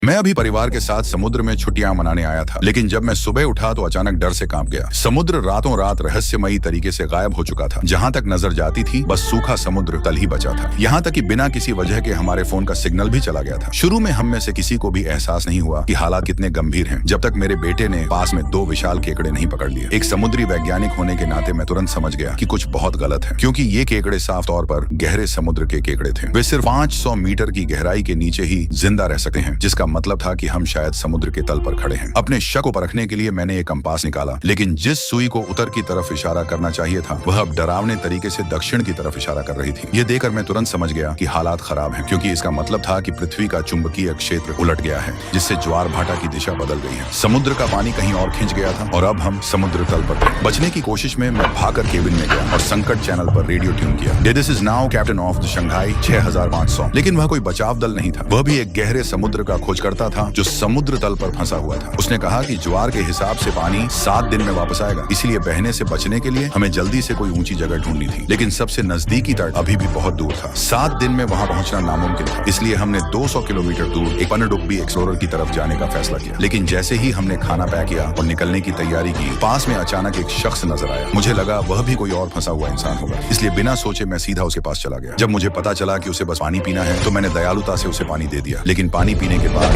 मैं अभी परिवार के साथ समुद्र में छुट्टियां मनाने आया था, लेकिन जब मैं सुबह उठा तो अचानक डर से कांप गया। समुद्र रातों रात रहस्यमयी तरीके से गायब हो चुका था। जहां तक नजर जाती थी बस सूखा समुद्र तल ही बचा था। यहाँ तक कि बिना किसी वजह के हमारे फोन का सिग्नल भी चला गया था। शुरू में हम में से किसी को भी एहसास नहीं हुआ कि हालात कितने गंभीर हैं, जब तक मेरे बेटे ने पास में 2 विशाल केकड़े नहीं पकड़ लिए। एक समुद्री वैज्ञानिक होने के नाते मैं तुरंत समझ गया कि कुछ बहुत गलत है, क्योंकि ये केकड़े साफ तौर पर गहरे समुद्र के केकड़े थे। वे सिर्फ 500 मीटर की गहराई के नीचे ही जिंदा रह सकते हैं, जिसका मतलब था कि हम शायद समुद्र के तल पर खड़े हैं। अपने शक को परखने के लिए मैंने एक कंपास निकाला, लेकिन जिस सुई को उत्तर की तरफ इशारा करना चाहिए था वह अब डरावने तरीके से दक्षिण की तरफ इशारा कर रही थी। यह देखकर मैं तुरंत समझ गया कि हालात खराब हैं, क्योंकि इसका मतलब था कि पृथ्वी का चुंबकीय क्षेत्र उलट गया है, जिससे ज्वार भाटा की दिशा बदल गई है। समुद्र का पानी कहीं और खिंच गया था और अब हम समुद्र तल पर थे। बचने की कोशिश में मैं भागकर केबिन में गया और संकट चैनल पर रेडियो ट्यून किया। This is now captain of the Shanghai 6500। लेकिन वह कोई बचाव दल नहीं था, वह भी एक गहरे समुद्र का खोजकर्ता था जो समुद्र तल पर फंसा हुआ था। उसने कहा कि ज्वार के हिसाब से पानी 7 दिन में वापस आएगा, इसलिए बहने से बचने के लिए हमें जल्दी से कोई ऊंची जगह ढूंढनी थी। लेकिन सबसे नजदीकी तट अभी भी बहुत दूर था। 7 दिन में वहां पहुंचना नामुमकिन था, इसलिए हमने 200 किलोमीटर दूर एक पनडुब्बी एक्सप्लोरर की तरफ जाने का फैसला किया। लेकिन जैसे ही हमने खाना पैक किया और निकलने की तैयारी की, पास में अचानक एक शख्स नजर आया। मुझे लगा वह भी कोई और फंसा हुआ इंसान होगा, इसलिए बिना सोचे मैं सीधा उसके पास चला गया। जब मुझे पता चला कि उसे बस पानी पीना है तो मैंने दयालुता से उसे पानी दे दिया। लेकिन पानी पीने के बाद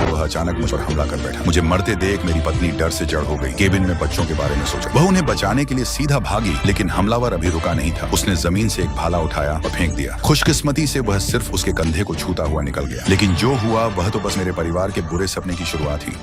वह अचानक मुझ पर हमला कर बैठा। मुझे मरते देख मेरी पत्नी डर से जड़ हो गई। केबिन में बच्चों के बारे में सोचा। वह उन्हें बचाने के लिए सीधा भागी, लेकिन हमलावर अभी रुका नहीं था। उसने जमीन से एक भाला उठाया और फेंक दिया। खुशकिस्मती से वह सिर्फ उसके कंधे को छूता हुआ निकल गया। लेकिन जो हुआ वह तो बस मेरे परिवार के बुरे सपने की शुरुआत ही।